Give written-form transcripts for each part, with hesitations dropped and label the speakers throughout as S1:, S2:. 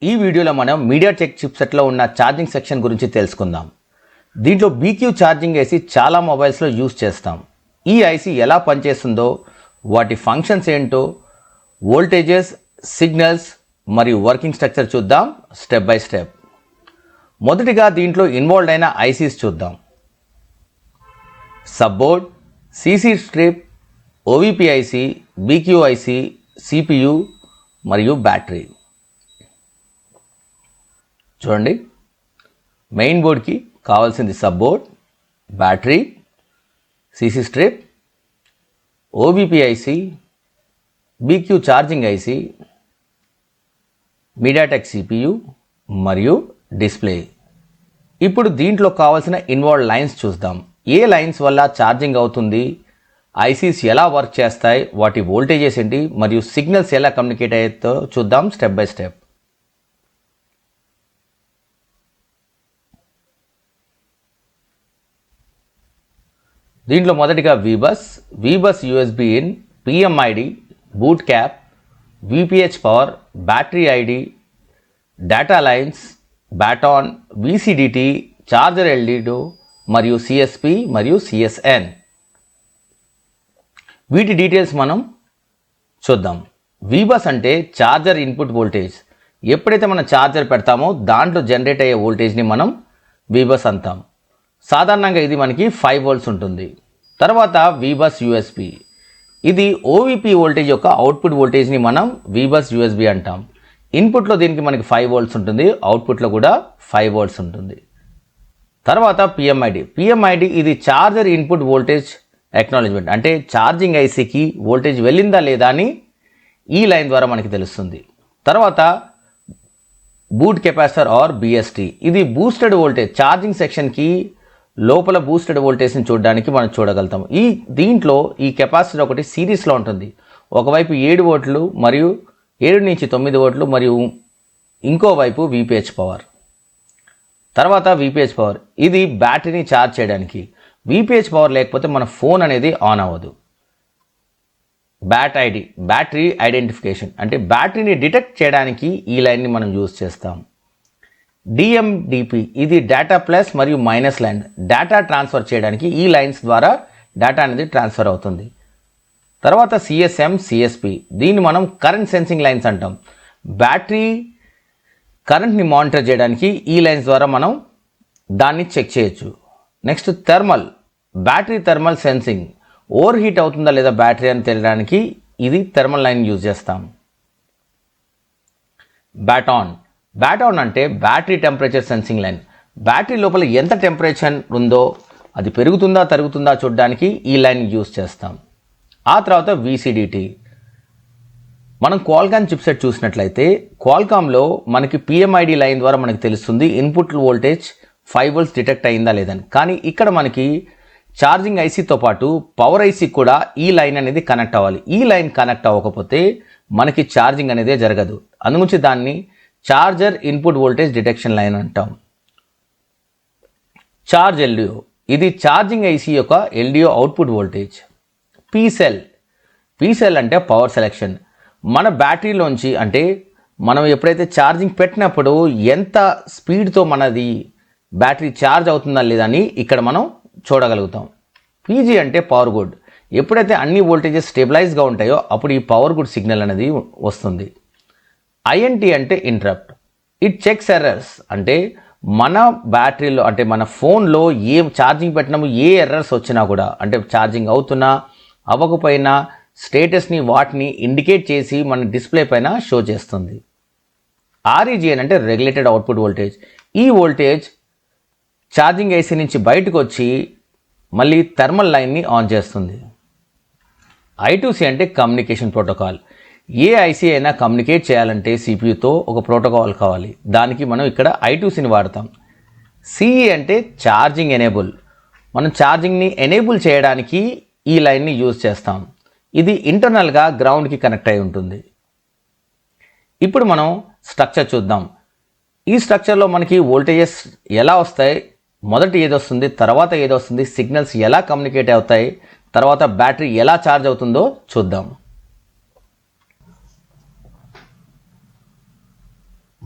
S1: ఈ వీడియోలో మనం మీడియాటెక్ చిప్సెట్లో ఉన్న ఛార్జింగ్ సెక్షన్ గురించి తెలుసుకుందాం. దీంట్లో BQ ఛార్జింగ్ ఐసి చాలా మొబైల్స్లో యూజ్ చేస్తాం. ఈ ఐసి ఎలా పనిచేస్తుందో, వాటి ఫంక్షన్స్ ఏంటో, వోల్టేజెస్, సిగ్నల్స్ మరియు వర్కింగ్ స్ట్రక్చర్ చూద్దాం స్టెప్ బై స్టెప్. మొదటిగా దీంట్లో ఇన్వాల్వ్ అయిన ఐసీస్ చూద్దాం. Sub board, CC strip, OVP IC, BQ IC, CPU మరియు బ్యాటరీ. చూడండి, మెయిన్ బోర్డ్కి కావాల్సింది sub board, battery, CC strip, OVP IC, BQ charging IC, MediaTek CPU మరియు డిస్ప్లే. ఇప్పుడు దీంట్లో కావాల్సిన ఇన్వాల్వ్ లైన్స్ చూద్దాం. ఏ లైన్స్ వల్ల ఛార్జింగ్ అవుతుంది, ఐసీస్ ఎలా వర్క్ చేస్తాయి, వాటి వోల్టేజెస్ ఏంటి మరియు సిగ్నల్స్ ఎలా కమ్యూనికేట్ అయ్యేదో చూద్దాం స్టెప్ బై స్టెప్. దీంట్లో మొదటిగా VBus USB ఇన్, PMID, boot cap, VPH power, battery ID, data lines, baton, VCDT, charger LDO మరియు CSP మరియు CSN. వీటి డీటెయిల్స్ మనం చూద్దాం. VBus అంటే చార్జర్ ఇన్పుట్ వోల్టేజ్. ఎప్పుడైతే మనం చార్జర్ పెడతామో దాంట్లో జనరేట్ అయ్యే వోల్టేజ్ని మనం VBus అంటాం. సాధారణంగా ఇది మనకి 5 volts ఉంటుంది. తర్వాత VBus USB. ఇది OVP వోల్టేజ్ యొక్క అవుట్పుట్ వోల్టేజ్ని మనం VBus USB అంటాం. ఇన్పుట్లో దీనికి మనకి 5 volts ఉంటుంది, అవుట్పుట్లో కూడా 5 volts ఉంటుంది. తర్వాత PMID ఇది చార్జర్ ఇన్పుట్ వోల్టేజ్ ఎక్నాలజ్మెంట్. అంటే ఛార్జింగ్ ఐసీకి వోల్టేజ్ వెళ్ళిందా లేదా అని ఈ లైన్ ద్వారా మనకి తెలుస్తుంది. తర్వాత బూట్ కెపాసిటర్ ఆర్ BST. ఇది బూస్టెడ్ వోల్టేజ్, ఛార్జింగ్ సెక్షన్కి లోపల బూస్టెడ్ వోల్టేజ్ని చూడడానికి మనం చూడగలుగుతాం. దీంట్లో ఈ కెపాసిటర్ ఒకటి సిరీస్లో ఉంటుంది. ఒకవైపు 7 వోల్ట్లు మరియు 7 నుంచి 9 వోల్ట్లు మరియు ఇంకోవైపు VPH పవర్. తర్వాత VPH పవర్ ఇది బ్యాటరీని ఛార్జ్ చేయడానికి. VPH పవర్ లేకపోతే మన ఫోన్ అనేది ఆన్ అవ్వదు. బ్యాటరీ ఐడెంటిఫికేషన్ అంటే బ్యాటరీని డిటెక్ట్ చేయడానికి ఈ లైన్ని మనం యూజ్ చేస్తాం. DMDP ఇది డేటా ప్లస్ మరియు మైనస్ లైన్. డేటా ట్రాన్స్ఫర్ చేయడానికి ఈ లైన్స్ ద్వారా డేటా అనేది ట్రాన్స్ఫర్ అవుతుంది. తర్వాత CSM, CSP దీన్ని మనం కరెంట్ సెన్సింగ్ లైన్స్ అంటాం. బ్యాటరీ కరెంట్ని మానిటర్ చేయడానికి ఈ లైన్స్ ద్వారా మనం దాన్ని చెక్ చేయొచ్చు. Next battery thermal sensing. Over heat అవుతుందా లేదా బ్యాటరీ అని తెలియడానికి ఇది థర్మల్ లైన్ యూజ్ చేస్తాం. బ్యాటాన్ అంటే battery temperature sensing line. Battery లోపల ఎంత టెంపరేచర్ ఉందో అది పెరుగుతుందా తరుగుతుందా చూడడానికి ఈ లైన్ యూజ్ చేస్తాం. ఆ తర్వాత VCDT. మనం క్వాల్కామ్ చిప్సెట్ చూసినట్లయితే క్వాల్కామ్లో మనకి PMID లైన్ ద్వారా మనకి తెలుస్తుంది ఇన్పుట్ వోల్టేజ్ 5 volts డిటెక్ట్ అయిందా లేదని. కానీ ఇక్కడ మనకి ఛార్జింగ్ ఐసీతో పాటు పవర్ ఐసీ కూడా ఈ లైన్ అనేది కనెక్ట్ అవ్వాలి. ఈ లైన్ కనెక్ట్ అవ్వకపోతే మనకి ఛార్జింగ్ అనేది జరగదు. అందుగురించి దాన్ని charger input voltage detection line అంటాం. చార్జ్ LDO ఇది ఛార్జింగ్ ఐసీ యొక్క LDO అవుట్పుట్ వోల్టేజ్. P-సెల్ అంటే పవర్ సెలెక్షన్. మన బ్యాటరీలోంచి అంటే మనం ఎప్పుడైతే ఛార్జింగ్ పెట్టినప్పుడు ఎంత స్పీడ్తో మనది బ్యాటరీ ఛార్జ్ అవుతుందా లేదా అని ఇక్కడ మనం చూడగలుగుతాం. PG అంటే పవర్ గుడ్. ఎప్పుడైతే అన్ని వోల్టేజెస్ స్టెబిలైజ్గా ఉంటాయో అప్పుడు ఈ పవర్ గుడ్ సిగ్నల్ అనేది వస్తుంది. INT అంటే ఇంటరప్ట్. ఇట్ చెక్స్ ఎర్రర్స్ అంటే మన బ్యాటరీలో అంటే మన ఫోన్లో ఏ ఛార్జింగ్ పెట్టినాము ఏ ఎర్రర్స్ వచ్చినా కూడా అంటే ఛార్జింగ్ అవుతున్నా అవ్వకపోయినా స్టేటస్ని వాటిని ఇండికేట్ చేసి మన డిస్ప్లే పైన షో చేస్తుంది. REGN అంటే రెగ్యులేటెడ్ అవుట్పుట్ వోల్టేజ్. ఈ వోల్టేజ్ ఛార్జింగ్ ఐసీ నుంచి బయటకు వచ్చి మళ్ళీ థర్మల్ లైన్ని ఆన్ చేస్తుంది. I2C అంటే కమ్యూనికేషన్ ప్రోటోకాల్. ఏ ఐసీ అయినా కమ్యూనికేట్ చేయాలంటే CPUతో ఒక ప్రోటోకాల్ కావాలి. దానికి మనం ఇక్కడ I2Cని వాడతాం. CE అంటే ఛార్జింగ్ ఎనేబుల్. మనం ఛార్జింగ్ని ఎనేబుల్ చేయడానికి ఈ లైన్ని యూజ్ చేస్తాం. ఇది ఇంటర్నల్గా గ్రౌండ్కి కనెక్ట్ అయి ఉంటుంది. ఇప్పుడు మనం స్ట్రక్చర్ చూద్దాం. ఈ స్ట్రక్చర్లో మనకి వోల్టేజెస్ ఎలా వస్తాయి, మొదటి ఏదొస్తుంది, తర్వాత ఏదొస్తుంది, సిగ్నల్స్ ఎలా కమ్యూనికేట్ అవుతాయి, తర్వాత బ్యాటరీ ఎలా ఛార్జ్ అవుతుందో చూద్దాం.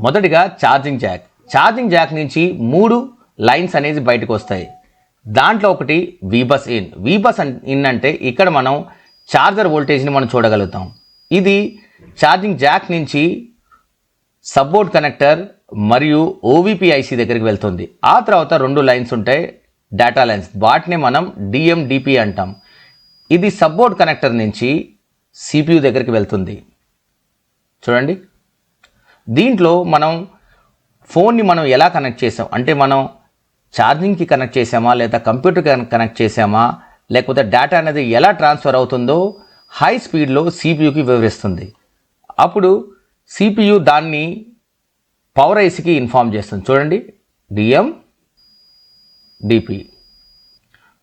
S1: మొదటిగా ఛార్జింగ్ జాక్ నుంచి 3 లైన్స్ అనేది బయటకు వస్తాయి. దాంట్లో ఒకటి వీబస్ ఇన్ అంటే ఇక్కడ మనం ఛార్జర్ వోల్టేజ్ని మనం చూడగలుగుతాం. ఇది ఛార్జింగ్ జాక్ నుంచి సబ్బోర్డ్ కనెక్టర్ మరియు ఓవిపి ఐసి దగ్గరికి వెళ్తుంది. ఆ తర్వాత 2 లైన్స్ ఉంటాయి, డేటా లైన్స్, వాటిని మనం డిఎండిపి అంటాం. ఇది సబ్బోర్డ్ కనెక్టర్ నుంచి సిపియు దగ్గరికి వెళ్తుంది. చూడండి, దీంట్లో మనం ఫోన్ని మనం ఎలా కనెక్ట్ చేసాం అంటే మనం ఛార్జింగ్కి కనెక్ట్ చేసామా, లేదా కంప్యూటర్కి కనెక్ట్ చేసామా, లేకపోతే డేటా అనేది ఎలా ట్రాన్స్ఫర్ అవుతుందో హై స్పీడ్లో సిపియుకి వివరిస్తుంది. అప్పుడు సిపియు దాన్ని పవర్ ఐసికి ఇన్ఫార్మ్ చేస్తుంది. చూడండి, డిఎండిపి.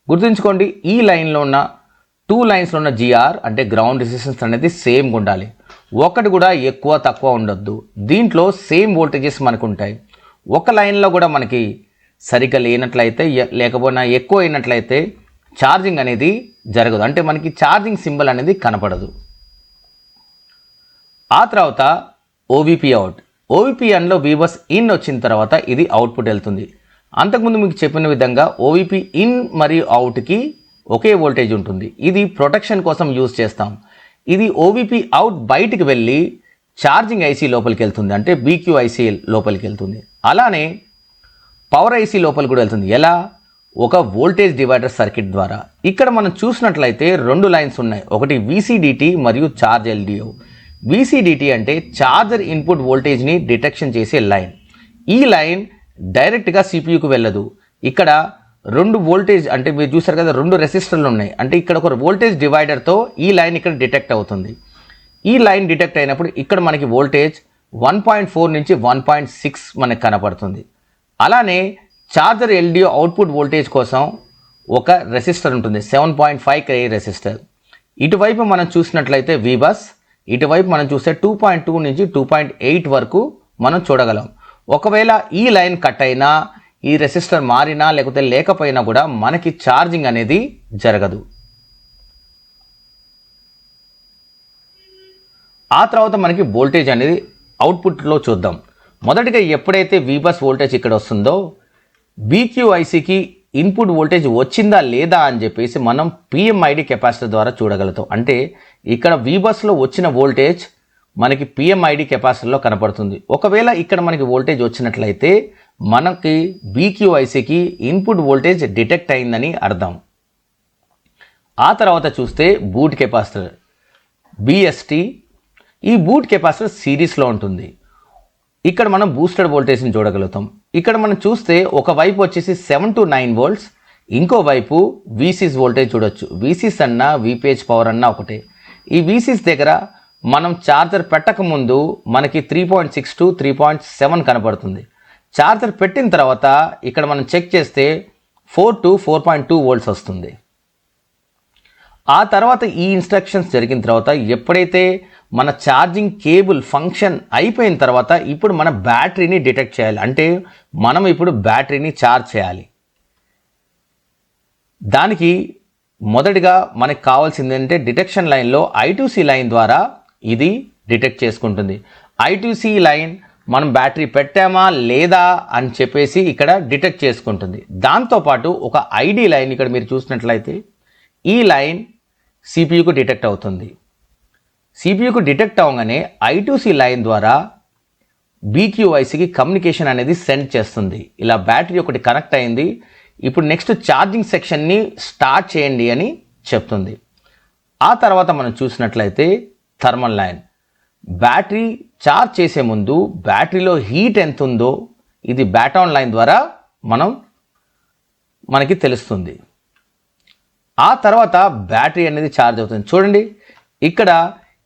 S1: గుర్తుంచుకోండి, ఈ లైన్లో ఉన్న 2 లైన్స్లో ఉన్న జిఆర్ అంటే గ్రౌండ్ రెసిస్టెన్స్ అనేది సేమ్గా ఉండాలి. ఒకటి కూడా ఎక్కువ తక్కువ ఉండొద్దు. దీంట్లో సేమ్ వోల్టేజెస్ మనకు ఉంటాయి. ఒక లైన్లో కూడా మనకి సరిగ్గా లేనట్లయితే, లేకపోయినా ఎక్కువ అయినట్లయితే ఛార్జింగ్ అనేది జరగదు, అంటే మనకి ఛార్జింగ్ సింబల్ అనేది కనపడదు. ఆ తర్వాత ఓవిపి అన్లో వీబస్ ఇన్ వచ్చిన తర్వాత ఇది అవుట్పుట్ వెళ్తుంది. అంతకుముందు మీకు చెప్పిన విధంగా ఓవిపి ఇన్ మరియు అవుట్కి ఒకే వోల్టేజ్ ఉంటుంది. ఇది ప్రొటెక్షన్ కోసం యూజ్ చేస్తాం. ఇది ఓవిపి అవుట్ బయటికి వెళ్ళి ఛార్జింగ్ ఐసీ లోపలికి వెళ్తుంది, అంటే బీక్యూఐసీ లోపలికి వెళ్తుంది. అలానే పవర్ ఐసీ లోపలికి కూడా వెళ్తుంది. ఎలా? ఒక వోల్టేజ్ డివైడర్ సర్క్యూట్ ద్వారా. ఇక్కడ మనం చూసినట్లయితే 2 లైన్స్ ఉన్నాయి, ఒకటి విసిడిటి మరియు ఛార్జ్ ఎల్డిఓ. విసిడిటి అంటే ఛార్జర్ ఇన్పుట్ వోల్టేజ్ని డిటెక్షన్ చేసే లైన్. ఈ లైన్ డైరెక్ట్గా సిపియుకు వెళ్ళదు. ఇక్కడ 2 వోల్టేజ్ అంటే మీరు చూసారు కదా, 2 రెసిస్టర్లు ఉన్నాయి, అంటే ఇక్కడ ఒక వోల్టేజ్ డివైడర్తో ఈ లైన్ ఇక్కడ డిటెక్ట్ అవుతుంది. ఈ లైన్ డిటెక్ట్ అయినప్పుడు ఇక్కడ మనకి వోల్టేజ్ 1.4 నుంచి 1.6 మనకు కనపడుతుంది. అలానే ఛార్జర్ ఎల్డిఓ అవుట్పుట్ వోల్టేజ్ కోసం ఒక రెసిస్టర్ ఉంటుంది, 7.5 K రెసిస్టర్. ఇటువైపు మనం చూసినట్లయితే వీబస్, ఇటువైపు మనం చూస్తే 2.2 నుంచి 2.8 వరకు మనం చూడగలం. ఒకవేళ ఈ లైన్ కట్ అయినా, ఈ రెసిస్టర్ మారినా, లేకపోతే లేకపోయినా కూడా మనకి ఛార్జింగ్ అనేది జరగదు. ఆ తర్వాత మనకి వోల్టేజ్ అనేది అవుట్పుట్లో చూద్దాం. మొదటిగా ఎప్పుడైతే వీబస్ వోల్టేజ్ ఇక్కడ వస్తుందో బీక్యూఐసికి ఇన్పుట్ వోల్టేజ్ వచ్చిందా లేదా అని చెప్పేసి మనం పిఎంఐడి కెపాసిటర్ ద్వారా చూడగలుగుతాం. అంటే ఇక్కడ వీబస్లో వచ్చిన వోల్టేజ్ మనకి పిఎంఐడి కెపాసిటర్లో కనపడుతుంది. ఒకవేళ ఇక్కడ మనకి వోల్టేజ్ వచ్చినట్లయితే మనకి బీక్యూఐసికి ఇన్పుట్ వోల్టేజ్ డిటెక్ట్ అయిందని అర్థం. ఆ తర్వాత చూస్తే బూట్ కెపాసిటర్ బిఎస్టి. ఈ బూట్ కెపాసిటర్ సిరీస్లో ఉంటుంది. ఇక్కడ మనం బూస్టెడ్ వోల్టేజ్ని చూడగలుగుతాం. ఇక్కడ మనం చూస్తే ఒకవైపు వచ్చేసి 7 to 9 volts, ఇంకో వైపు వీసీస్ వోల్టేజ్ చూడొచ్చు. వీసీస్ అన్నా వీపీహెచ్ పవర్ అన్నా ఒకటే. ఈ వీసీస్ దగ్గర మనం ఛార్జర్ పెట్టక ముందు మనకి 3.6 to 3.7 కనపడుతుంది. ఛార్జర్ పెట్టిన తర్వాత ఇక్కడ మనం చెక్ చేస్తే 4 to 4.2 volts వస్తుంది. ఆ తర్వాత ఈ ఇన్స్ట్రక్షన్స్ జరిగిన తర్వాత ఎప్పుడైతే మన ఛార్జింగ్ కేబుల్ ఫంక్షన్ అయిపోయిన తర్వాత ఇప్పుడు మన బ్యాటరీని డిటెక్ట్ చేయాలి. అంటే మనం ఇప్పుడు బ్యాటరీని ఛార్జ్ చేయాలి. దానికి మొదటిగా మనకు కావాల్సింది ఏంటంటే డిటెక్షన్ లైన్లో I2C లైన్ ద్వారా ఇది డిటెక్ట్ చేసుకుంటుంది. I2C లైన్ మనం బ్యాటరీ పెట్టామా లేదా అని చెప్పేసి ఇక్కడ డిటెక్ట్ చేసుకుంటుంది. దాంతోపాటు ఒక ID లైన్ ఇక్కడ మీరు చూసినట్లయితే ఈ లైన్ సిపియుకు డిటెక్ట్ అవుతుంది. సిపియుకు డిటెక్ట్ అవ్వగానే I2C లైన్ ద్వారా బీక్యూఐసికి కమ్యూనికేషన్ అనేది సెండ్ చేస్తుంది. ఇలా బ్యాటరీ ఒకటి కనెక్ట్ అయింది, ఇప్పుడు నెక్స్ట్ ఛార్జింగ్ సెక్షన్ని స్టార్ట్ చేయండి అని చెప్తుంది. ఆ తర్వాత మనం చూసినట్లయితే థర్మల్ లైన్, బ్యాటరీ ఛార్జ్ చేసే ముందు బ్యాటరీలో హీట్ ఎంత ఉందో ఇది బ్యాటాన్ లైన్ ద్వారా మనకి తెలుస్తుంది. ఆ తర్వాత బ్యాటరీ అనేది ఛార్జ్ అవుతుంది. చూడండి, ఇక్కడ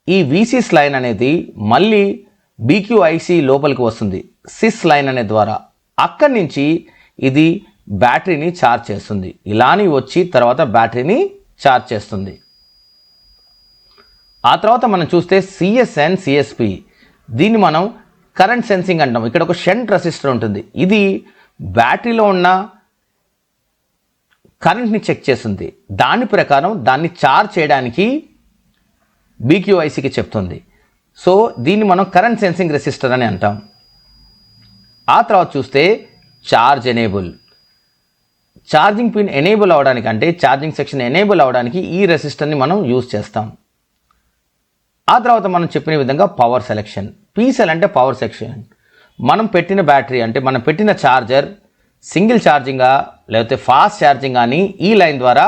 S1: ఈ వీసీస్ లైన్ అనేది మళ్ళీ బీక్యూఐసి లోపలికి వస్తుంది సిస్ లైన్ అనే ద్వారా. అక్కడి నుంచి ఇది బ్యాటరీని ఛార్జ్ చేస్తుంది. ఇలాని వచ్చి తర్వాత బ్యాటరీని ఛార్జ్ చేస్తుంది. ఆ తర్వాత మనం చూస్తే సిఎస్ఎన్ సిఎస్పి, దీన్ని మనం కరెంట్ సెన్సింగ్ అంటాం. ఇక్కడ ఒక షంట్ రెసిస్టర్ ఉంటుంది. ఇది బ్యాటరీలో ఉన్న కరెంట్ని చెక్ చేస్తుంది. దాని ప్రకారం దాన్ని ఛార్జ్ చేయడానికి బీక్యూఐసికి చెప్తుంది. సో దీన్ని మనం కరెంట్ సెన్సింగ్ రెసిస్టర్ అని అంటాం. ఆ తర్వాత చూస్తే charge enable. Charging pin enable అవడానికి అంటే ఛార్జింగ్ సెక్షన్ ఎనేబుల్ అవడానికి ఈ రెసిస్టర్ని మనం యూజ్ చేస్తాం. ఆ తర్వాత మనం చెప్పిన విధంగా పవర్ సెలెక్షన్. పీసెల్ అంటే పవర్ సెక్షన్. మనం పెట్టిన బ్యాటరీ అంటే మనం పెట్టిన ఛార్జర్ సింగిల్ ఛార్జింగా లేకపోతే ఫాస్ట్ ఛార్జింగ్ అని ఈ లైన్ ద్వారా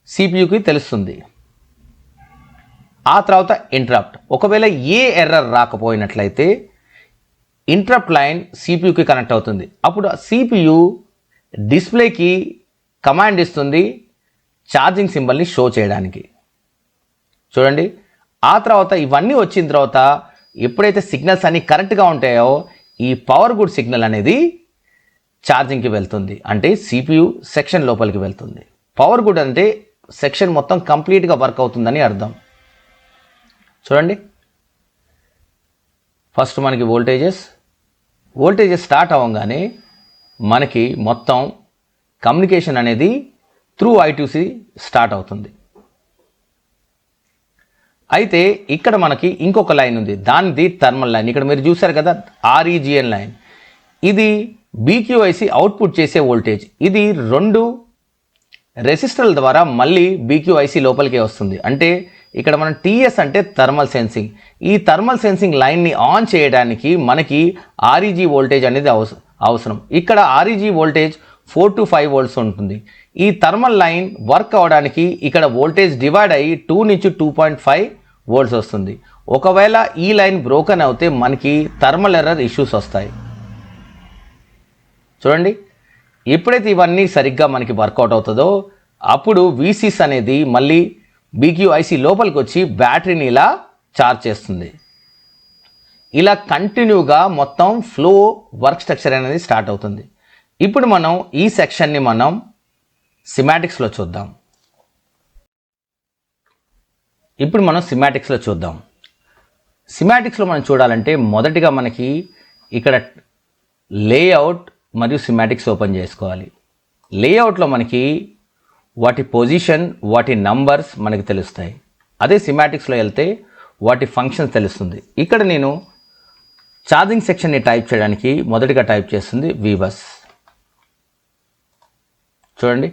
S1: సిపియుకి తెలుస్తుంది. ఆ తర్వాత ఇంటరప్ట్. ఒకవేళ ఏ ఎర్రర్ రాకపోయినట్లయితే ఇంటరప్ట్ లైన్ సిపియుకి కనెక్ట్ అవుతుంది. అప్పుడు సిపియు డిస్ప్లేకి కమాండ్ ఇస్తుంది ఛార్జింగ్ సింబల్ని షో చేయడానికి. చూడండి, ఆ తర్వాత ఇవన్నీ వచ్చిన తర్వాత ఎప్పుడైతే సిగ్నల్స్ అన్నీ కరెక్ట్గా ఉంటాయో ఈ పవర్ గుడ్ సిగ్నల్ అనేది ఛార్జింగ్కి వెళ్తుంది, అంటే సిపియు సెక్షన్ లోపలికి వెళ్తుంది. పవర్ గుడ్ అంటే సెక్షన్ మొత్తం కంప్లీట్గా వర్క్ అవుతుందని అర్థం. చూడండి, ఫస్ట్ మనకి వోల్టేజెస్ స్టార్ట్ అవ్వగానే మనకి మొత్తం కమ్యూనికేషన్ అనేది త్రూ I2C స్టార్ట్ అవుతుంది. అయితే ఇక్కడ మనకి ఇంకొక లైన్ ఉంది, దానిది థర్మల్ లైన్. ఇక్కడ మీరు చూసారు కదా REGN లైన్. ఇది BQIC అవుట్పుట్ చేసే వోల్టేజ్. ఇది 2 రెసిస్టర్ల ద్వారా మళ్ళీ BQIC లోపలికే వస్తుంది. అంటే ఇక్కడ మనం TS అంటే థర్మల్ సెన్సింగ్. ఈ థర్మల్ సెన్సింగ్ లైన్ని ఆన్ చేయడానికి మనకి REG వోల్టేజ్ అనేది అవసరం. ఇక్కడ REG వోల్టేజ్ 4 to 5 వోల్ట్స్ ఉంటుంది. ఈ థర్మల్ లైన్ వర్క్ అవడానికి ఇక్కడ వోల్టేజ్ డివైడ్ అయ్యి 2 నుంచి 2.5 వోల్ట్స్ వస్తుంది. ఒకవేళ ఈ లైన్ బ్రోకెన్ అవుతే మనకి థర్మల్ ఎర్రర్ ఇష్యూస్ వస్తాయి. చూడండి, ఎప్పుడైతే ఇవన్నీ సరిగ్గా మనకి వర్కౌట్ అవుతుందో అప్పుడు VCS అనేది మళ్ళీ BQIC లోపలికి వచ్చి బ్యాటరీని ఇలా ఛార్జ్ చేస్తుంది. ఇలా కంటిన్యూగా మొత్తం ఫ్లో వర్క్ స్ట్రక్చర్ అనేది స్టార్ట్ అవుతుంది. ఇప్పుడు మనం ఈ సెక్షన్ని మనం సిమాటిక్స్లో చూద్దాం. సిమాటిక్స్లో మనం చూడాలంటే మొదటిగా మనకి ఇక్కడ లేఅవుట్ మరియు సిమాటిక్స్ ఓపెన్ చేసుకోవాలి. లేఅవుట్లో మనకి వాటి పొజిషన్, వాటి నంబర్స్ మనకి తెలుస్తాయి. అదే సిమాటిక్స్లో వెళ్తే వాటి ఫంక్షన్స్ తెలుస్తుంది. ఇక్కడ నేను ఛార్జింగ్ సెక్షన్ని టైప్ చేయడానికి మొదటిగా టైప్ చేస్తుంది VBus. చూడండి,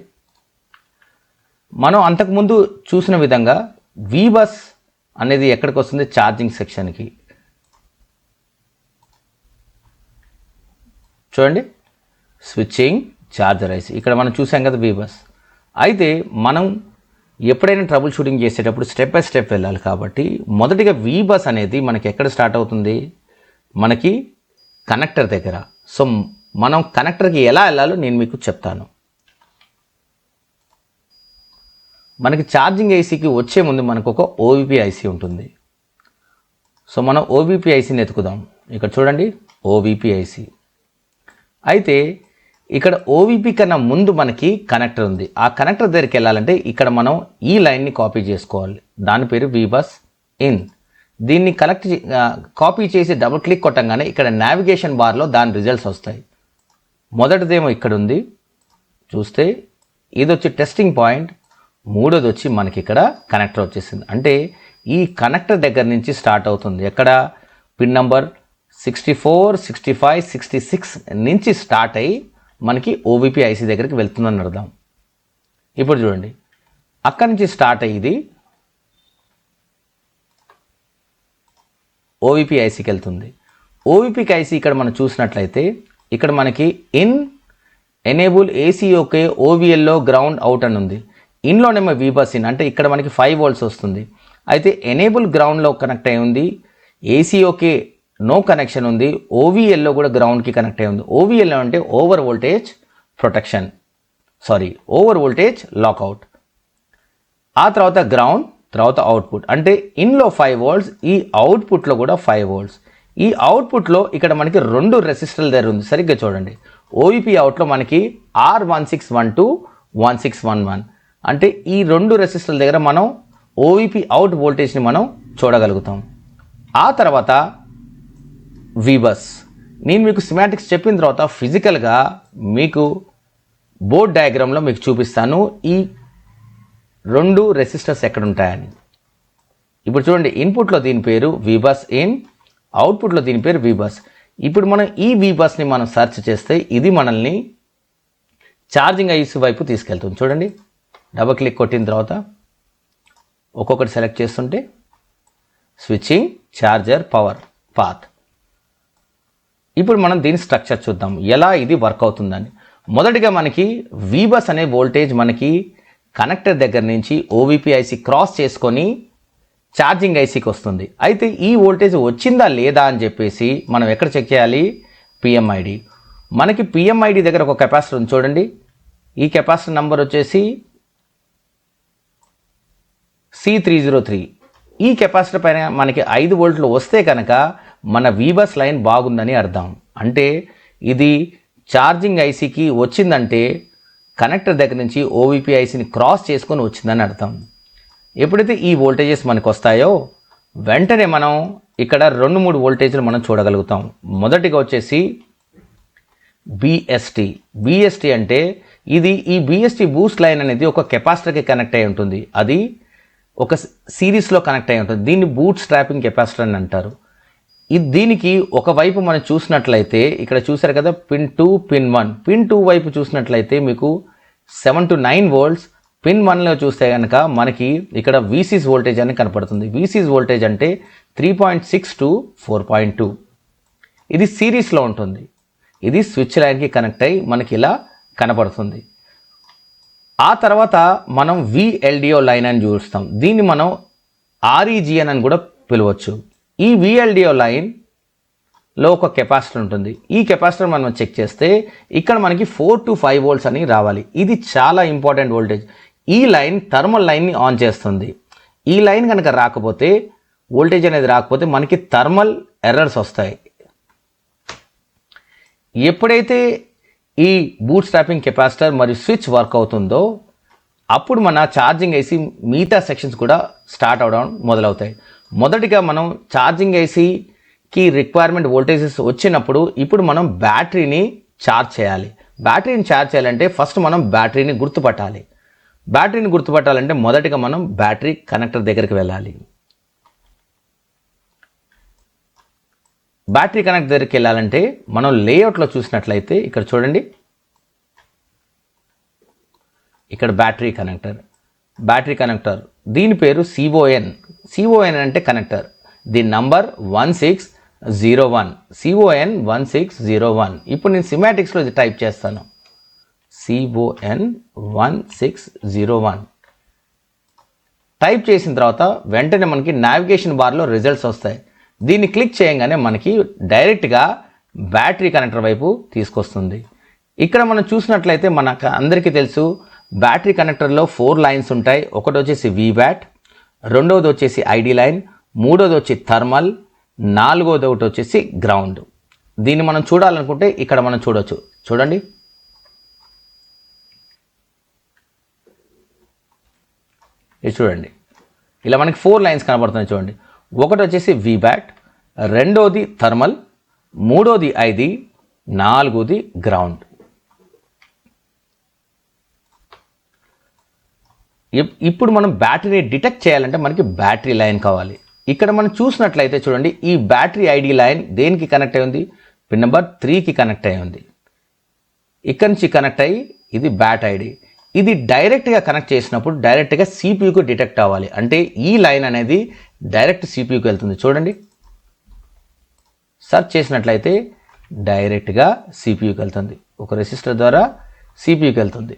S1: మనం అంతకుముందు చూసిన విధంగా VBus అనేది ఎక్కడికి వస్తుంది, ఛార్జింగ్ సెక్షన్కి. చూడండి, స్విచ్చింగ్ ఛార్జర్ IC ఇక్కడ మనం చూసాం కదా VBus. అయితే మనం ఎప్పుడైనా ట్రబుల్ షూటింగ్ చేసేటప్పుడు స్టెప్ బై స్టెప్ వెళ్ళాలి కాబట్టి మొదటిగా VBus అనేది మనకి ఎక్కడ స్టార్ట్ అవుతుంది, మనకి కనెక్టర్ దగ్గర. సో మనం కనెక్టర్కి ఎలా వెళ్ళాలో నేను మీకు చెప్తాను. మనకి ఛార్జింగ్ ICకి వచ్చే ముందు మనకు ఒక OVP IC ఉంటుంది. సో మనం OVP ICని ఎతుకుదాం. ఇక్కడ చూడండి, OVP IC. అయితే ఇక్కడ OVP కన్నా ముందు మనకి కనెక్టర్ ఉంది. ఆ కనెక్టర్ దగ్గరికి వెళ్ళాలంటే ఇక్కడ మనం ఈ లైన్ని కాపీ చేసుకోవాలి. దాని పేరు VBus in. దీన్ని కాపీ చేసి డబుల్ క్లిక్ కొట్టంగానే ఇక్కడ నావిగేషన్ బార్లో దాని రిజల్ట్స్ వస్తాయి. మొదటిదేమో ఇక్కడ ఉంది, చూస్తే ఇది వచ్చి టెస్టింగ్ పాయింట్. మూడోది వచ్చి మనకి ఇక్కడ కనెక్టర్ వచ్చేసింది. అంటే ఈ కనెక్టర్ దగ్గర నుంచి స్టార్ట్ అవుతుంది. ఎక్కడ పిన్ నంబర్ 64, 65, 66 నుంచి స్టార్ట్ అయ్యి మనకి OVP IC దగ్గరికి వెళ్తుందని అర్థం. ఇప్పుడు చూడండి, అక్కడి నుంచి స్టార్ట్ అయ్యి OVP ICకి వెళ్తుంది. OVP IC ఇక్కడ మనం చూసినట్లయితే ఇక్కడ మనకి ఎనేబుల్ ACOK OVLలో గ్రౌండ్ అవుట్ అని ఉంది. ఇన్లోనేమో VBus in అంటే ఇక్కడ మనకి 5 volts వస్తుంది. అయితే ఎనేబుల్ గ్రౌండ్లో కనెక్ట్ అయి ఉంది, ACOK నో కనెక్షన్ ఉంది, OVLలో కూడా గ్రౌండ్కి కనెక్ట్ అయి ఉంది. OVL అంటే ఓవర్ వోల్టేజ్ లాక్అవుట్. ఆ తర్వాత గ్రౌండ్, తర్వాత అవుట్పుట్. అంటే ఇన్లో 5 volts, ఈ అవుట్పుట్లో కూడా 5 volts. ఈ అవుట్పుట్లో ఇక్కడ మనకి 2 రెసిస్టర్ల దగ్గర ఉంది. సరిగ్గా చూడండి, OVP అవుట్లో మనకి R1612, 1611 అంటే ఈ 2 రెసిస్టర్ల దగ్గర మనం OVP అవుట్ వోల్టేజ్ని మనం చూడగలుగుతాం. ఆ తర్వాత VBus. నేను మీకు సిమాటిక్స్ చెప్పిన తర్వాత ఫిజికల్గా మీకు బోర్డ్ డయాగ్రామ్లో మీకు చూపిస్తాను ఈ 2 రెసిస్టర్స్ ఎక్కడ ఉంటాయని. ఇప్పుడు చూడండి, ఇన్పుట్లో దీని పేరు VBus in, అవుట్పుట్లో దీని పేరు VBus. ఇప్పుడు మనం ఈ వి బస్ని మనం సెర్చ్ చేస్తే ఇది మనల్ని ఛార్జింగ్ ఐసి వైపు తీసుకెళ్తుంది. చూడండి, డబుల్ క్లిక్ కొట్టిన తర్వాత ఒక్కొక్కటి సెలెక్ట్ చేస్తుంటే స్విచ్చింగ్, ఛార్జర్, పవర్, పాత్. ఇప్పుడు మనం దీని స్ట్రక్చర్ చూద్దాం, ఎలా ఇది వర్క్ అవుతుందని. మొదటిగా మనకి వి బస్ అనే వోల్టేజ్ మనకి కనెక్టర్ దగ్గర నుంచి ఓవిపి ఐసి క్రాస్ చేసుకొని ఛార్జింగ్ ఐసీకి వస్తుంది. అయితే ఈ వోల్టేజ్ వచ్చిందా లేదా అని చెప్పేసి మనం ఎక్కడ చెక్ చేయాలి? పిఎంఐడి. మనకి పిఎంఐడి దగ్గర ఒక కెపాసిటర్ ఉంది చూడండి. ఈ కెపాసిటర్ నంబర్ వచ్చేసి C303. ఈ కెపాసిటర్ పైన మనకి 5 వోల్ట్లు వస్తే కనుక మన వీబస్ లైన్ బాగుందని అర్థం. అంటే ఇది ఛార్జింగ్ ఐసీకి వచ్చిందంటే కనెక్టర్ దగ్గర నుంచి ఓవిపి ఐసీని క్రాస్ చేసుకొని వచ్చిందని అర్థం. ఎప్పుడైతే ఈ వోల్టేజెస్ మనకు వస్తాయో వెంటనే మనం ఇక్కడ 2-3 వోల్టేజ్లు మనం చూడగలుగుతాం. మొదటిగా వచ్చేసి బిఎస్టీ అంటే ఈ బిఎస్టీ బూస్ట్ లైన్ అనేది ఒక కెపాసిటర్కి కనెక్ట్ అయి ఉంటుంది. అది ఒక సిరీస్లో కనెక్ట్ అయి ఉంటుంది. దీన్ని బూట్ స్ట్రాపింగ్ కెపాసిటర్ అని అంటారు. దీనికి ఒకవైపు మనం చూసినట్లయితే ఇక్కడ చూసారు కదా, పిన్ 2, పిన్ 1. పిన్ 2 వైపు చూసినట్లయితే మీకు 7 to 9 వోల్ట్స్. పిన్ 1లో చూస్తే కనుక మనకి ఇక్కడ వీసీస్ వోల్టేజ్ అని కనపడుతుంది. వీసీస్ వోల్టేజ్ అంటే 3.6 to 4.2. ఇది సిరీస్లో ఉంటుంది. ఇది స్విచ్ లైన్కి కనెక్ట్ అయ్యి మనకి ఇలా కనపడుతుంది. ఆ తర్వాత మనం విఎల్డిఓ లైన్ అని చూస్తాం. దీన్ని మనం ఆర్ఈజిఎన్ అని కూడా పిలవచ్చు. ఈ విఎల్డిఓ లైన్లో ఒక కెపాసిటర్ ఉంటుంది. ఈ కెపాసిటర్ మనం చెక్ చేస్తే ఇక్కడ మనకి 4 to 5 వోల్ట్స్ అని రావాలి. ఇది చాలా ఇంపార్టెంట్ వోల్టేజ్. ఈ లైన్ థర్మల్ లైన్ని ఆన్ చేస్తుంది. ఈ లైన్ కనుక రాకపోతే, వోల్టేజ్ అనేది రాకపోతే మనకి థర్మల్ ఎర్రర్స్ వస్తాయి. ఎప్పుడైతే ఈ బూట్ స్ట్రాపింగ్ కెపాసిటర్ మరియు స్విచ్ వర్క్ అవుతుందో అప్పుడు మన ఛార్జింగ్ ఐసీ మిగతా సెక్షన్స్ కూడా స్టార్ట్ అవడం మొదలవుతాయి. మొదటిగా మనం ఛార్జింగ్ ఐసీకి రిక్వైర్మెంట్ వోల్టేజెస్ వచ్చినప్పుడు ఇప్పుడు మనం బ్యాటరీని ఛార్జ్ చేయాలి. బ్యాటరీని ఛార్జ్ చేయాలంటే ఫస్ట్ మనం బ్యాటరీని గుర్తుపట్టాలి. బ్యాటరీని గుర్తుపట్టాలంటే మొదటిగా మనం బ్యాటరీ కనెక్టర్ దగ్గరికి వెళ్ళాలి. బ్యాటరీ కనెక్టర్ దగ్గరికి వెళ్ళాలంటే మనం లేఅవుట్లో చూసినట్లయితే ఇక్కడ చూడండి, ఇక్కడ బ్యాటరీ కనెక్టర్ దీని పేరు CON అంటే కనెక్టర్. దీని నంబర్ 1601, CON 1601. ఇప్పుడు నేను సిమాటిక్స్లో ఇది టైప్ చేస్తాను, CON 1601. టైప్ చేసిన తర్వాత వెంటనే మనకి నావిగేషన్ బార్లో రిజల్ట్స్ వస్తాయి. దీన్ని క్లిక్ చేయగానే మనకి డైరెక్ట్గా బ్యాటరీ కనెక్టర్ వైపు తీసుకొస్తుంది. ఇక్కడ మనం చూసినట్లయితే మనకు అందరికీ తెలుసు, బ్యాటరీ కనెక్టర్లో 4 లైన్స్ ఉంటాయి. ఒకటి వచ్చేసి VBAT, రెండవది వచ్చేసి ఐడి లైన్, మూడోది వచ్చి థర్మల్, నాలుగోది ఒకటి వచ్చేసి గ్రౌండ్. దీన్ని మనం చూడాలనుకుంటే ఇక్కడ మనం చూడొచ్చు. చూడండి, ఇది చూడండి, ఇలా మనకి 4 లైన్స్ కనబడుతున్నాయి. చూడండి, ఒకటి వచ్చేసి VBAT, రెండోది థర్మల్, మూడోది ఐడి, నాలుగోది గ్రౌండ్. ఇప్పుడు మనం బ్యాటరీని డిటెక్ట్ చేయాలంటే మనకి బ్యాటరీ లైన్ కావాలి. ఇక్కడ మనం చూసినట్లయితే చూడండి, ఈ బ్యాటరీ ఐడి లైన్ దేనికి కనెక్ట్ అయి ఉంది? పిన్ నెంబర్ 3కి కనెక్ట్ అయి ఉంది. ఇక్కడ నుంచి కనెక్ట్ అయ్యి ఇది బ్యాట్ ఐడి. ఇది డైరెక్ట్గా కనెక్ట్ చేసినప్పుడు డైరెక్ట్గా సిపియూకి డిటెక్ట్ అవ్వాలి. అంటే ఈ లైన్ అనేది డైరెక్ట్ సిపియూకి వెళ్తుంది. చూడండి, సెర్చ్ చేసినట్లయితే డైరెక్ట్గా సిపియూకి వెళ్తుంది. ఒక రెసిస్టర్ ద్వారా సిపియూకి వెళ్తుంది.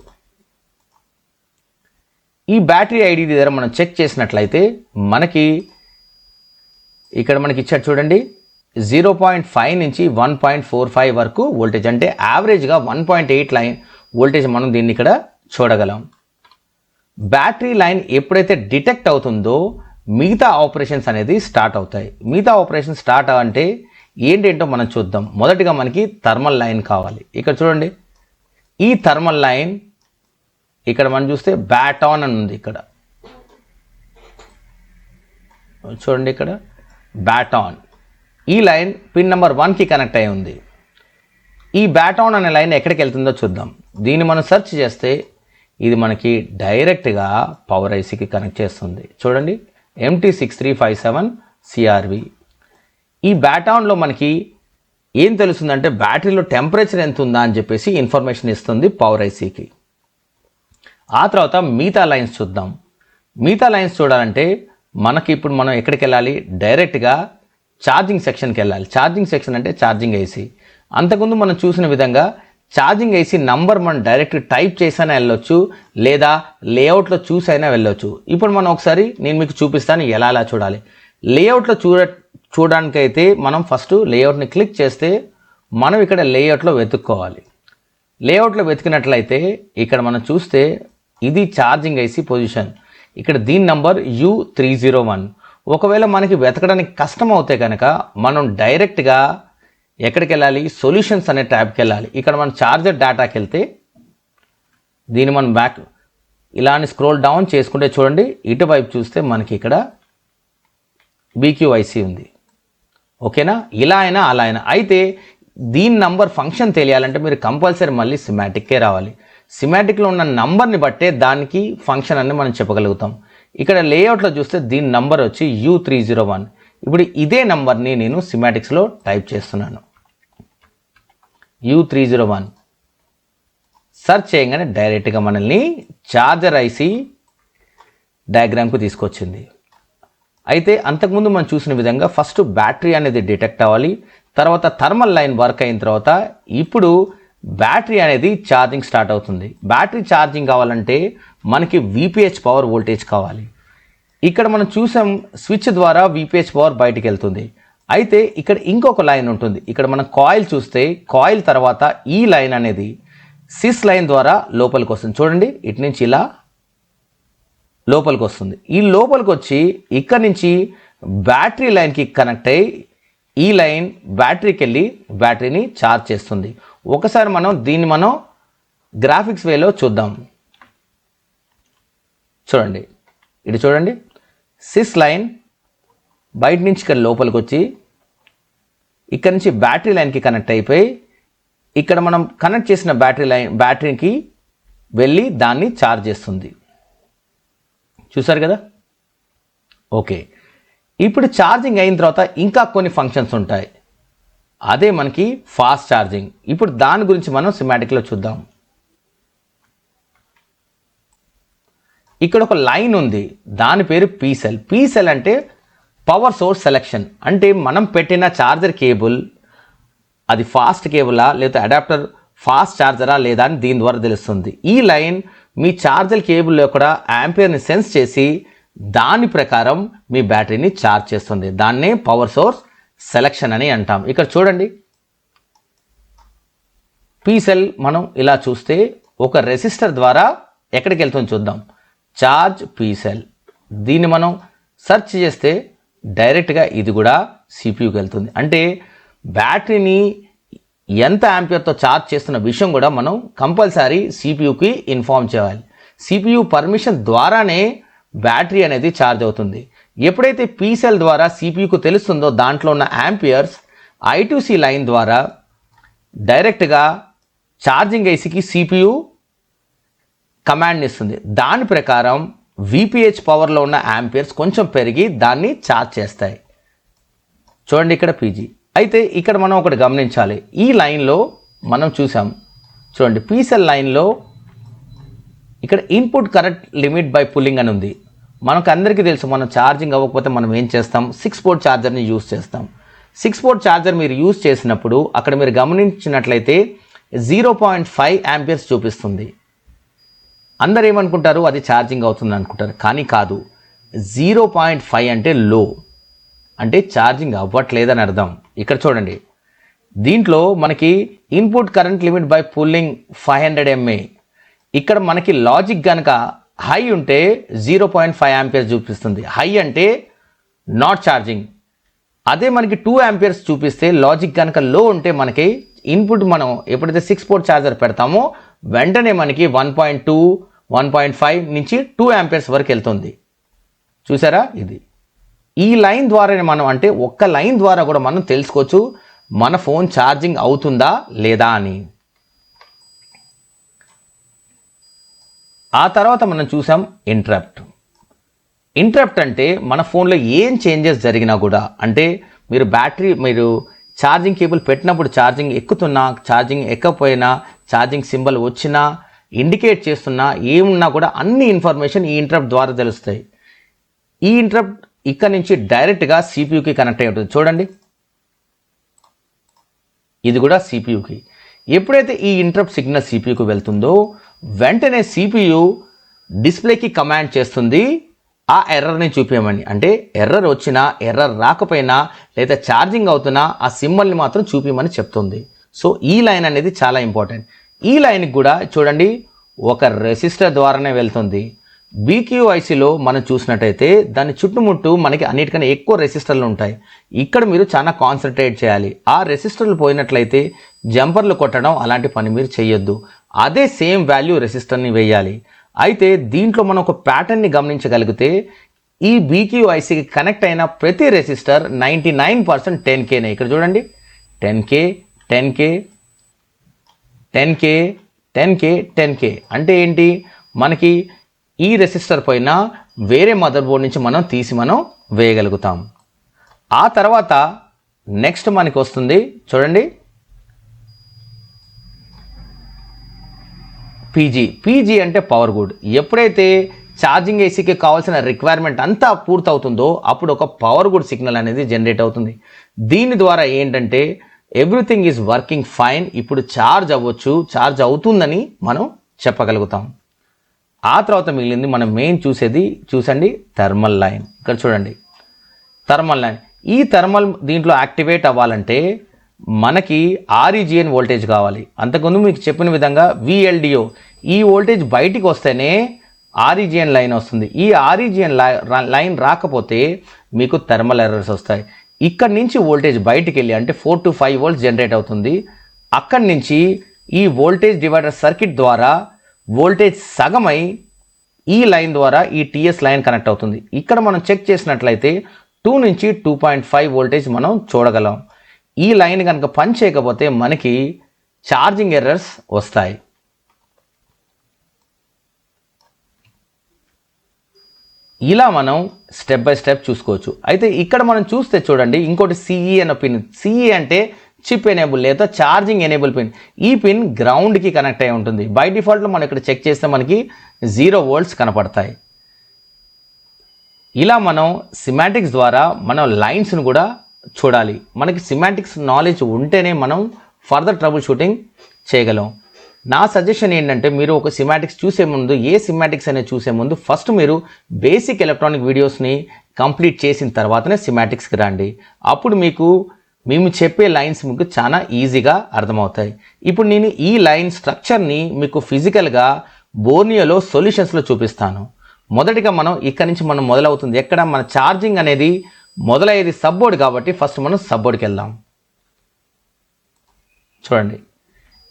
S1: ఈ బ్యాటరీ ఐడి దగ్గర మనం చెక్ చేసినట్లయితే మనకి ఇక్కడ మనకి ఇచ్చాడు చూడండి, 0.5 నుంచి 1.45 వరకు వోల్టేజ్. అంటే యావరేజ్గా 1.8 లైన్ వోల్టేజ్ మనం దీన్ని ఇక్కడ చూడగలం. బ్యాటరీ లైన్ ఎప్పుడైతే డిటెక్ట్ అవుతుందో మిగతా ఆపరేషన్స్ అనేది స్టార్ట్ అవుతాయి. మిగతా ఆపరేషన్ స్టార్ట్ అంటే ఏంటేంటో మనం చూద్దాం. మొదటిగా మనకి థర్మల్ లైన్ కావాలి. ఇక్కడ చూడండి, ఈ థర్మల్ లైన్ ఇక్కడ మనం చూస్తే బ్యాట్ ఆన్ అని ఉంది. ఇక్కడ చూడండి, ఇక్కడ బ్యాట్ ఆన్. ఈ లైన్ పిన్ నెంబర్ 1కి కనెక్ట్ అయి ఉంది. ఈ బ్యాట్ ఆన్ అనే లైన్ ఎక్కడికి వెళ్తుందో చూద్దాం. దీన్ని మనం సెర్చ్ చేస్తే ఇది మనకి డైరెక్ట్గా పవర్ ఐసీకి కనెక్ట్ చేస్తుంది. చూడండి, MT6357 CRV. ఈ బ్యాట్ ఆన్లో మనకి ఏం తెలుస్తుందంటే బ్యాటరీలో టెంపరేచర్ ఎంత ఉందా అని చెప్పేసి ఇన్ఫర్మేషన్ ఇస్తుంది పవర్ ఐసీకి. ఆ తర్వాత మిగతా లైన్స్ చూద్దాం. మిగతా లైన్స్ చూడాలంటే మనకి ఇప్పుడు మనం ఎక్కడికి వెళ్ళాలి, డైరెక్ట్గా ఛార్జింగ్ సెక్షన్కి వెళ్ళాలి. ఛార్జింగ్ సెక్షన్ అంటే ఛార్జింగ్ ఐసీ. అంతకుముందు మనం చూసిన విధంగా ఛార్జింగ్ ఐసీ నంబర్ మనం డైరెక్ట్ టైప్ చేసైనా వెళ్ళొచ్చు, లేదా లేఅవుట్లో చూసైనా వెళ్ళొచ్చు. ఇప్పుడు మనం ఒకసారి నేను మీకు చూపిస్తాను ఎలా చూడాలి. లేఅవుట్లో చూడడానికైతే మనం ఫస్ట్ లేఅవుట్ని క్లిక్ చేస్తే మనం ఇక్కడ లేఅవుట్లో వెతుక్కోవాలి. లేఅవుట్లో వెతికినట్లయితే ఇక్కడ మనం చూస్తే ఇది ఛార్జింగ్ ఐసీ పొజిషన్. ఇక్కడ దీని నంబర్ U301. ఒకవేళ మనకి వెతకడానికి కష్టం అవుతే కనుక మనం డైరెక్ట్గా ఎక్కడికి వెళ్ళాలి, సొల్యూషన్స్ అనే ట్యాబ్కి వెళ్ళాలి. ఇక్కడ మనం ఛార్జర్ డేటాకి వెళ్తే దీన్ని మనం బ్యాక్ ఇలాని స్క్రోల్ డౌన్ చేసుకుంటే చూడండి, ఇటువైపు చూస్తే మనకి ఇక్కడ BQIC ఉంది. ఓకేనా, ఇలా అయినా అలా అయినా. అయితే దీని నంబర్ ఫంక్షన్ తెలియాలంటే మీరు కంపల్సరీ మళ్ళీ సిమాటిక్కే రావాలి. సిమాటిక్లో ఉన్న నంబర్ని బట్టే దానికి ఫంక్షన్ అని మనం చెప్పగలుగుతాం. ఇక్కడ లేఅవుట్లో చూస్తే దీని నంబర్ వచ్చి U301. ఇప్పుడు ఇదే నంబర్ని నేను సిమాటిక్స్లో టైప్ చేస్తున్నాను, U301. సెర్చ్ చేయగానే డైరెక్ట్గా మనల్ని ఛార్జర్ ఐసీ డయాగ్రామ్కు తీసుకొచ్చింది. అయితే అంతకుముందు మనం చూసిన విధంగా ఫస్ట్ బ్యాటరీ అనేది డిటెక్ట్ అవ్వాలి, తర్వాత థర్మల్ లైన్ వర్క్ అయిన తర్వాత ఇప్పుడు బ్యాటరీ అనేది ఛార్జింగ్ స్టార్ట్ అవుతుంది. బ్యాటరీ ఛార్జింగ్ కావాలంటే మనకి VPH పవర్ వోల్టేజ్ కావాలి. ఇక్కడ మనం చూసాం స్విచ్ ద్వారా VPH పవర్ బయటికి వెళ్తుంది. అయితే ఇక్కడ ఇంకొక లైన్ ఉంటుంది. ఇక్కడ మనం కాయిల్ చూస్తే కాయిల్ తర్వాత ఈ లైన్ అనేది సిస్ లైన్ ద్వారా లోపలికి వస్తుంది. చూడండి, ఇటు నుంచి ఇలా లోపలికి వస్తుంది. ఈ లోపలికి వచ్చి ఇక్కడ నుంచి బ్యాటరీ లైన్కి కనెక్ట్ అయ్యి ఈ లైన్ బ్యాటరీకి వెళ్ళి బ్యాటరీని ఛార్జ్ చేస్తుంది. ఒకసారి దీన్ని మనం గ్రాఫిక్స్ వేలో చూద్దాం. చూడండి, ఇటు చూడండి, సిస్ లైన్ బయట నుంచి ఇక్కడ లోపలికి వచ్చి ఇక్కడ నుంచి బ్యాటరీ లైన్కి కనెక్ట్ అయిపోయి ఇక్కడ మనం కనెక్ట్ చేసిన బ్యాటరీకి వెళ్ళి దాన్ని ఛార్జ్ చేస్తుంది. చూసారు కదా. ఓకే, ఇప్పుడు ఛార్జింగ్ అయిన తర్వాత ఇంకా కొన్ని ఫంక్షన్స్ ఉంటాయి. అదే మనకి ఫాస్ట్ ఛార్జింగ్. ఇప్పుడు దాని గురించి మనం సిమాటిక్లో చూద్దాం. ఇక్కడ ఒక లైన్ ఉంది, దాని పేరు పీసెల్. పీసెల్ అంటే పవర్ సోర్స్ సెలెక్షన్. అంటే మనం పెట్టిన ఛార్జర్ కేబుల్ అది ఫాస్ట్ కేబులా లేదా అడాప్టర్ ఫాస్ట్ ఛార్జరా లేదా అని దీని ద్వారా తెలుస్తుంది. ఈ లైన్ మీ ఛార్జర్ కేబుల్లో కూడా యాంపియర్ని సెన్స్ చేసి దాని ప్రకారం మీ బ్యాటరీని ఛార్జ్ చేస్తుంది. దాన్నే పవర్ సోర్స్ సెలెక్షన్ అని అంటాం. ఇక్కడ చూడండి, పీసెల్ మనం ఇలా చూస్తే ఒక రెసిస్టర్ ద్వారా ఎక్కడికి వెళ్తుందో చూద్దాం. ఛార్జ్ పీసెల్, దీన్ని మనం సెర్చ్ చేస్తే డైరెక్ట్గా ఇది కూడా సిపియూకి వెళ్తుంది. అంటే బ్యాటరీని ఎంత యాంపియర్తో ఛార్జ్ చేస్తున్న విషయం కూడా మనం కంపల్సరీ సిపియూకి ఇన్ఫార్మ్ చేయాలి. సిపియూ పర్మిషన్ ద్వారానే బ్యాటరీ అనేది ఛార్జ్ అవుతుంది. ఎప్పుడైతే పీసెల్ ద్వారా సిపియూకు తెలుస్తుందో దాంట్లో ఉన్న యాంపియర్స్ I2C లైన్ ద్వారా డైరెక్ట్గా ఛార్జింగ్ ఐసీకి సిపియూ కమాండ్ ఇస్తుంది. దాని ప్రకారం VPH పవర్లో ఉన్న యాంపియర్స్ కొంచెం పెరిగి దాన్ని ఛార్జ్ చేస్తాయి. చూడండి ఇక్కడ PG. అయితే ఇక్కడ మనం ఒకటి గమనించాలి. ఈ లైన్లో మనం చూసాం, చూడండి పీసెల్ లైన్లో ఇక్కడ input current limit by pulling అని ఉంది. మనకు అందరికీ తెలుసు, మనం ఛార్జింగ్ అవ్వకపోతే మనం ఏం చేస్తాం, 6 పోర్ట్ ఛార్జర్ని యూజ్ చేస్తాం. 6 పోర్ట్ ఛార్జర్ మీరు యూజ్ చేసినప్పుడు అక్కడ మీరు గమనించినట్లయితే 0.5 యాంపియర్స్ చూపిస్తుంది. అందరు ఏమనుకుంటారు, అది ఛార్జింగ్ అవుతుంది అనుకుంటారు, కానీ కాదు. 0.5 అంటే లో, అంటే ఛార్జింగ్ అవ్వట్లేదని అర్థం. ఇక్కడ చూడండి, దీంట్లో మనకి input current limit by pulling 500 mA. ఇక్కడ మనకి లాజిక్ కనుక హై ఉంటే 0.5 యాంపియర్స్ చూపిస్తుంది. హై అంటే నాట్ ఛార్జింగ్. అదే మనకి 2 యాంపియర్స్ చూపిస్తే లాజిక్ కనుక లో ఉంటే మనకి ఇన్పుట్ మనం ఎప్పుడైతే 6 పోర్ట్ ఛార్జర్ పెడతామో వెంటనే మనకి 1.2, 1.5 నుంచి 2 యాంపియర్స్ వరకు వెళ్తుంది. చూసారా, ఇది ఈ లైన్ ద్వారానే మనం, అంటే ఒక్క లైన్ ద్వారా కూడా మనం తెలుసుకోవచ్చు మన ఫోన్ ఛార్జింగ్ అవుతుందా లేదా అని. ఆ తర్వాత మనం చూసాం ఇంటరప్ట్. ఇంటరప్ట్ అంటే మన ఫోన్లో ఏం చేంజెస్ జరిగినా కూడా, అంటే మీరు ఛార్జింగ్ కేబుల్ పెట్టినప్పుడు ఛార్జింగ్ ఎక్కుతున్నా, ఛార్జింగ్ ఎక్కకపోయినా, ఛార్జింగ్ సింబల్ వచ్చినా, ఇండికేట్ చేస్తున్నా, ఏమున్నా కూడా అన్ని ఇన్ఫర్మేషన్ ఈ ఇంటరప్ట్ ద్వారా తెలుస్తాయి. ఈ ఇంటరప్ట్ ఇక్కడ నుంచి డైరెక్ట్గా సిపియూకి కనెక్ట్ అయి ఉంటుంది. చూడండి, ఇది కూడా సిపియూకి. ఎప్పుడైతే ఈ ఇంటరప్ట్ సిగ్నల్ సిపియూకి వెళ్తుందో వెంటనే సిపియు డిస్ప్లేకి కమాండ్ చేస్తుంది ఆ ఎర్రర్ని చూపించమని. అంటే ఎర్రర్ వచ్చినా, ఎర్రర్ రాకపోయినా, లేదా ఛార్జింగ్ అవుతున్నా ఆ సింబల్ని మాత్రం చూపించమని చెప్తుంది. సో ఈ లైన్ అనేది చాలా ఇంపార్టెంట్. ఈ లైన్కి కూడా చూడండి ఒక రెసిస్టర్ ద్వారానే వెళ్తుంది. బీక్యూఐసిలో మనం చూసినట్టయితే దాని చుట్టుముట్టు మనకి అన్నిటికన్నా ఎక్కువ రెసిస్టర్లు ఉంటాయి. ఇక్కడ మీరు చాలా కాన్సన్ట్రేట్ చేయాలి. ఆ రెసిస్టర్లు పోయినట్లయితే జంపర్లు కొట్టడం అలాంటి పని మీరు చేయొద్దు. అదే సేమ్ వాల్యూ రెసిస్టర్ని వేయాలి. అయితే దీంట్లో మనం ఒక ప్యాటర్న్ని గమనించగలిగితే ఈ బీక్యూఐసికి కనెక్ట్ అయిన ప్రతి రెసిస్టర్ 99% 10Kనే. ఇక్కడ చూడండి 10K 10K 10K 10K 10K అంటే ఏంటి, మనకి ఈ రెసిస్టర్ పైన వేరే మదర్ బోర్డ్ నుంచి మనం తీసి మనం వేయగలుగుతాం. ఆ తర్వాత నెక్స్ట్ మనకి వస్తుంది చూడండి పీజీ అంటే పవర్ గుడ్. ఎప్పుడైతే ఛార్జింగ్ ఏసీకి కావాల్సిన రిక్వైర్మెంట్ అంతా పూర్తవుతుందో అప్పుడు ఒక పవర్ గుడ్ సిగ్నల్ అనేది జనరేట్ అవుతుంది. దీని ద్వారా ఏంటంటే ఎవ్రీథింగ్ ఈజ్ వర్కింగ్ ఫైన్, ఇప్పుడు ఛార్జ్ అవ్వచ్చు, ఛార్జ్ అవుతుందని మనం చెప్పగలుగుతాం. ఆ తర్వాత మిగిలింది మనం మెయిన్ చూసండి థర్మల్ లైన్. ఇక్కడ చూడండి థర్మల్ లైన్. ఈ థర్మల్ దీంట్లో యాక్టివేట్ అవ్వాలంటే మనకి ఆర్ఈజిఎన్ వోల్టేజ్ కావాలి. అంతకుముందు మీకు చెప్పిన విధంగా విఎల్డిఓ ఈ వోల్టేజ్ బయటికి వస్తేనే ఆర్ఈజిఎన్ లైన్ వస్తుంది. ఈ ఆర్ఈజిఎన్ లైన్ రాకపోతే మీకు థర్మల్ ఎర్రర్స్ వస్తాయి. ఇక్కడి నుంచి వోల్టేజ్ బయటికి వెళ్ళి అంటే 4 to 5 volts జనరేట్ అవుతుంది. అక్కడి నుంచి ఈ వోల్టేజ్ డివైడర్ సర్క్యూట్ ద్వారా వోల్టేజ్ సగమై ఈ లైన్ ద్వారా ఈ టీఎస్ లైన్ కనెక్ట్ అవుతుంది. ఇక్కడ మనం చెక్ చేసినట్లయితే 2 నుంచి 2.5 వోల్టేజ్ మనం చూడగలం. ఈ లైన్ కనుక పని చేయకపోతే మనకి ఛార్జింగ్ ఎర్రర్స్ వస్తాయి. ఇలా మనం స్టెప్ బై స్టెప్ చూసుకోవచ్చు. అయితే ఇక్కడ మనం చూస్తే చూడండి ఇంకోటి సిఈ అనే పిన్. సిఈ అంటే చిప్ ఎనేబుల్ లేదా ఛార్జింగ్ ఎనేబుల్ పిన్. ఈ పిన్ గ్రౌండ్కి కనెక్ట్ అయి ఉంటుంది. బై డిఫాల్ట్లో మనం ఇక్కడ చెక్ చేస్తే మనకి 0 volts కనపడతాయి. ఇలా మనం సిమాంటిక్స్ ద్వారా మనం లైన్స్ను కూడా చూడాలి. మనకి సిమాంటిక్స్ నాలెడ్జ్ ఉంటేనే మనం ఫర్దర్ ట్రబుల్ షూటింగ్ చేయగలం. నా సజెషన్ ఏంటంటే మీరు ఒక సిమాటిక్స్ చూసే ముందు, ఏ సిమాటిక్స్ అనేది చూసే ముందు ఫస్ట్ మీరు బేసిక్ ఎలక్ట్రానిక్ వీడియోస్ని కంప్లీట్ చేసిన తర్వాతనే సిమాటిక్స్కి రండి. అప్పుడు మేము చెప్పే లైన్స్ మీకు చాలా ఈజీగా అర్థమవుతాయి. ఇప్పుడు నేను ఈ లైన్ స్ట్రక్చర్ని మీకు ఫిజికల్గా బోర్నియోలో సొల్యూషన్స్లో చూపిస్తాను. మొదటిగా మనం ఇక్కడ నుంచి మనం మొదలవుతుంది ఎక్కడ, మన ఛార్జింగ్ అనేది మొదలయ్యేది సబ్బోర్డ్ కాబట్టి ఫస్ట్ మనం సబ్బోర్డ్కి వెళ్దాం. చూడండి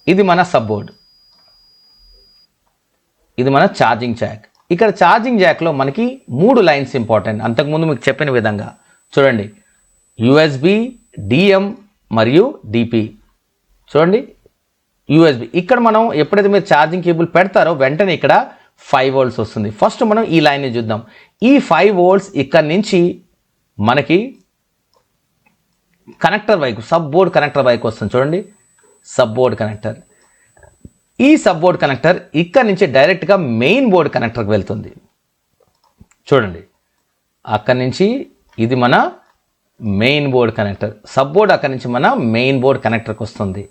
S1: ఇది మన సబ్బోర్డ్, ఇది మన ఛార్జింగ్ జాక్. ఇక్కడ ఛార్జింగ్ జాక్లో మనకి 3 లైన్స్ ఇంపార్టెంట్. అంతకుముందు మీకు చెప్పిన విధంగా చూడండి యూఎస్బి, డిఎం మరియు డిపి. చూడండి యూఎస్బి. ఇక్కడ మనం ఎప్పుడైతే మీరు ఛార్జింగ్ కేబుల్ పెడతారో వెంటనే ఇక్కడ 5 volts వస్తుంది. ఫస్ట్ మనం ఈ లైన్ని చూద్దాం. ఈ 5 volts ఇక్కడ నుంచి మనకి కనెక్టర్ వైపు, సబ్ బోర్డ్ కనెక్టర్ వైపు వస్తుంది. చూడండి సబ్ బోర్డ్ కనెక్టర్. ఈ సబ్ బోర్డ్ కనెక్టర్ ఇక్కడ నుంచి డైరెక్ట్గా మెయిన్ బోర్డ్ కనెక్టర్కి వెళ్తుంది. చూడండి అక్కడి నుంచి ఇది మన main board connector, sub board అక్కడి నుంచి మన మెయిన్ బోర్డ్ కనెక్టర్కి వస్తుంది.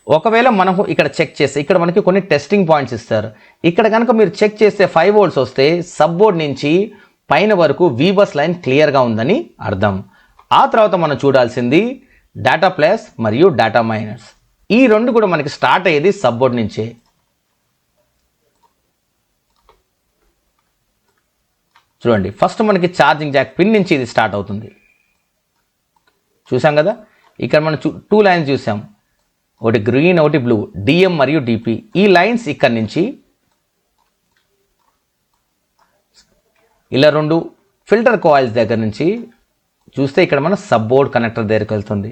S1: ఒకవేళ మనం ఇక్కడ చెక్ చేస్తే ఇక్కడ మనకి కొన్ని టెస్టింగ్ పాయింట్స్ ఇస్తారు. ఇక్కడ కనుక మీరు చెక్ చేస్తే 5 volts వస్తే సబ్ బోర్డ్ నుంచి పైన వరకు వీబస్ లైన్ క్లియర్గా ఉందని అర్థం. ఆ తర్వాత మనం చూడాల్సింది డేటా ప్లస్ మరియు డేటా మైనస్. ఈ రెండు కూడా మనకి స్టార్ట్ అయ్యేది సబ్ బోర్డ్ నుంచే. చూడండి ఫస్ట్ మనకి ఛార్జింగ్ జాక్ పిన్ నుంచి ఇది స్టార్ట్ అవుతుంది. చూసాం కదా, ఇక్కడ మనం 2 లైన్స్ చూసాం, ఒకటి గ్రీన్ ఒకటి బ్లూ, డిఎం మరియు డిపి. ఈ లైన్స్ ఇక్కడ నుంచి ఇలా 2 ఫిల్టర్ కాయిల్స్ దగ్గర నుంచి చూస్తే ఇక్కడ మన సబ్ బోర్డ్ కనెక్టర్ దగ్గరికి వెళ్తుంది.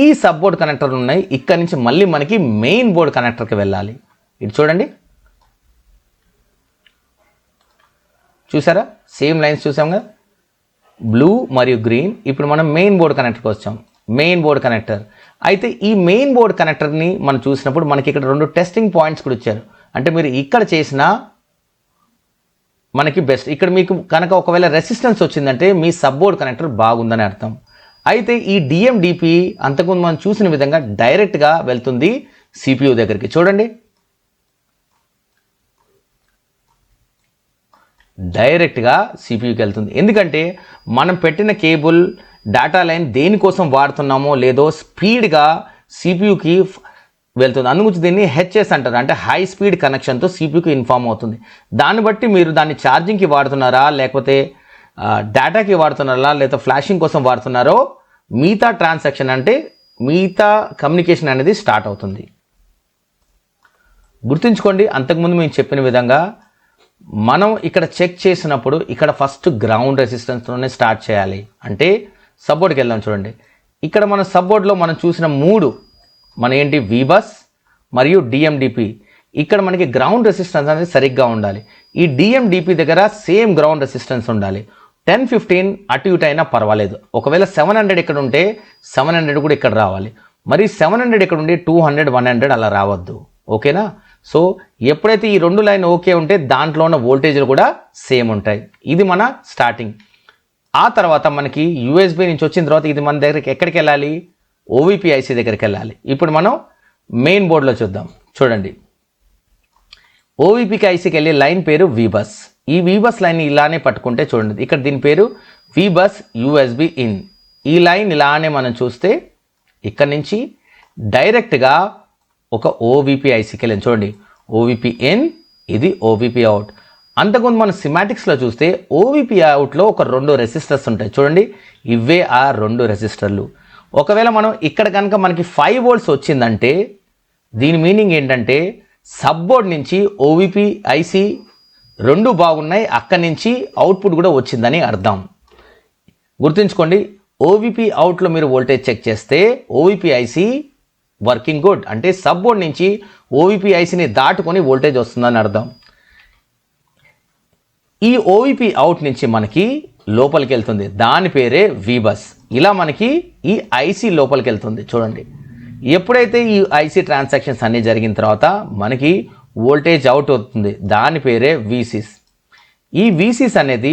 S1: ఈ సబ్ బోర్డ్ కనెక్టర్లు ఉన్నాయి. ఇక్కడ నుంచి మళ్ళీ మనకి మెయిన్ బోర్డ్ కనెక్టర్కి వెళ్ళాలి. ఇది చూడండి, చూసారా సేమ్ లైన్స్ చూసాం కదా, బ్లూ మరియు గ్రీన్. ఇప్పుడు మనం మెయిన్ బోర్డ్ కనెక్టర్కి వచ్చాం. Main board connector. అయితే ఈ మెయిన్ బోర్డ్ కనెక్టర్ని మనం చూసినప్పుడు మనకి ఇక్కడ 2 టెస్టింగ్ పాయింట్స్ కూడా ఇచ్చారు. అంటే మీరు ఇక్కడ చేసిన మనకి బెస్ట్. ఇక్కడ మీకు కనుక ఒకవేళ రెసిస్టెన్స్ వచ్చిందంటే మీ సబ్ బోర్డ్ కనెక్టర్ బాగుందని అర్థం. అయితే ఈ డిఎండిపి అంతకుముందు మనం చూసిన విధంగా డైరెక్ట్గా వెళ్తుంది సిపియు దగ్గరికి. చూడండి, డైరెక్ట్గా సిపియుకి వెళ్తుంది. ఎందుకంటే మనం పెట్టిన కేబుల్ డేటా లైన్ దేనికోసం వాడుతున్నామో లేదో స్పీడ్గా సిపియుకి వెళ్తుంది. అందుగురించి దీన్ని హెచ్ఎస్ అంటారు, అంటే హై స్పీడ్ కనెక్షన్తో సిపియుకి ఇన్ఫార్మ్ అవుతుంది. దాన్ని బట్టి మీరు దాన్ని ఛార్జింగ్కి వాడుతున్నారా, లేకపోతే డేటాకి వాడుతున్నారా, లేదా ఫ్లాషింగ్ కోసం వాడుతున్నారో మిగతా ట్రాన్సాక్షన్ అంటే మిగతా కమ్యూనికేషన్ అనేది స్టార్ట్ అవుతుంది. గుర్తుంచుకోండి, అంతకుముందు మేము చెప్పిన విధంగా మనం ఇక్కడ చెక్ చేసినప్పుడు ఇక్కడ ఫస్ట్ గ్రౌండ్ రెసిస్టెన్స్తోనే స్టార్ట్ చేయాలి. అంటే సబ్బోర్డ్కి వెళ్దాం. చూడండి, ఇక్కడ మన సబ్బోర్డ్లో మనం చూసిన 3 మన ఏంటి వీబస్ మరియు డిఎండిపి. ఇక్కడ మనకి గ్రౌండ్ రెసిస్టెన్స్ అనేది సరిగ్గా ఉండాలి. ఈ డిఎండిపి దగ్గర సేమ్ గ్రౌండ్ రెసిస్టెన్స్ ఉండాలి. 10-15 అటు ఇటు అయినా పర్వాలేదు. ఒకవేళ 700 ఇక్కడ ఉంటే 700 కూడా ఇక్కడ రావాలి. మరి 700 ఇక్కడ ఉండి 200, 100 అలా రావద్దు. ఓకేనా? సో ఎప్పుడైతే ఈ 2 లైన్ ఓకే ఉంటే దాంట్లో ఉన్న వోల్టేజ్లు కూడా సేమ్ ఉంటాయి. ఇది మన స్టార్టింగ్. ఆ తర్వాత మనకి యూఎస్బి నుంచి వచ్చిన తర్వాత ఇది మన దగ్గరికి ఎక్కడికి వెళ్ళాలి? ఓవిపి ఐసి దగ్గరికి వెళ్ళాలి. ఇప్పుడు మనం మెయిన్ బోర్డులో చూద్దాం. చూడండి, ఓవిపికి ఐసికి వెళ్ళే లైన్ పేరు వీబస్. ఈ వీబస్ లైన్ ఇలానే పట్టుకుంటే చూడండి, ఇక్కడ దీని పేరు వీబస్ యూఎస్బి ఇన్. ఈ లైన్ ఇలానే మనం చూస్తే ఇక్కడ నుంచి డైరెక్ట్గా ఒక ఓవిపి ఐసికి వెళ్ళాను. చూడండి, ఓవిపి ఇన్, ఇది ఓవిపి అవుట్. అంతకుముందు మనం సిమాటిక్స్లో చూస్తే ఓవిపి అవుట్లో ఒక 2 రెసిస్టర్స్ ఉంటాయి. చూడండి, ఇవే ఆ 2 రెసిస్టర్లు. ఒకవేళ మనం ఇక్కడ కనుక మనకి 5 volts వచ్చిందంటే దీని మీనింగ్ ఏంటంటే సబ్బోర్డ్ నుంచి ఓవిపి ఐసి 2 బాగున్నాయి, అక్కడి నుంచి అవుట్పుట్ కూడా వచ్చిందని అర్థం. గుర్తుంచుకోండి, ఓవిపి అవుట్లో మీరు వోల్టేజ్ చెక్ చేస్తే ఓవిపి ఐసి వర్కింగ్ గుడ్, అంటే సబ్బోర్డ్ నుంచి ఓవిపి ఐసిని దాటుకొని వోల్టేజ్ వస్తుందని అర్థం. ఈ ఓవిపి అవుట్ నుంచి మనకి లోపలికి వెళ్తుంది, దాని పేరే వీబస్. ఇలా మనకి ఈ ఐసి లోపలికి వెళ్తుంది. చూడండి, ఎప్పుడైతే ఈ ఐసి ట్రాన్సాక్షన్స్ అన్నీ జరిగిన తర్వాత మనకి వోల్టేజ్ అవుట్ అవుతుంది, దాని పేరే వీసిస్. ఈ వీసిస్ అనేది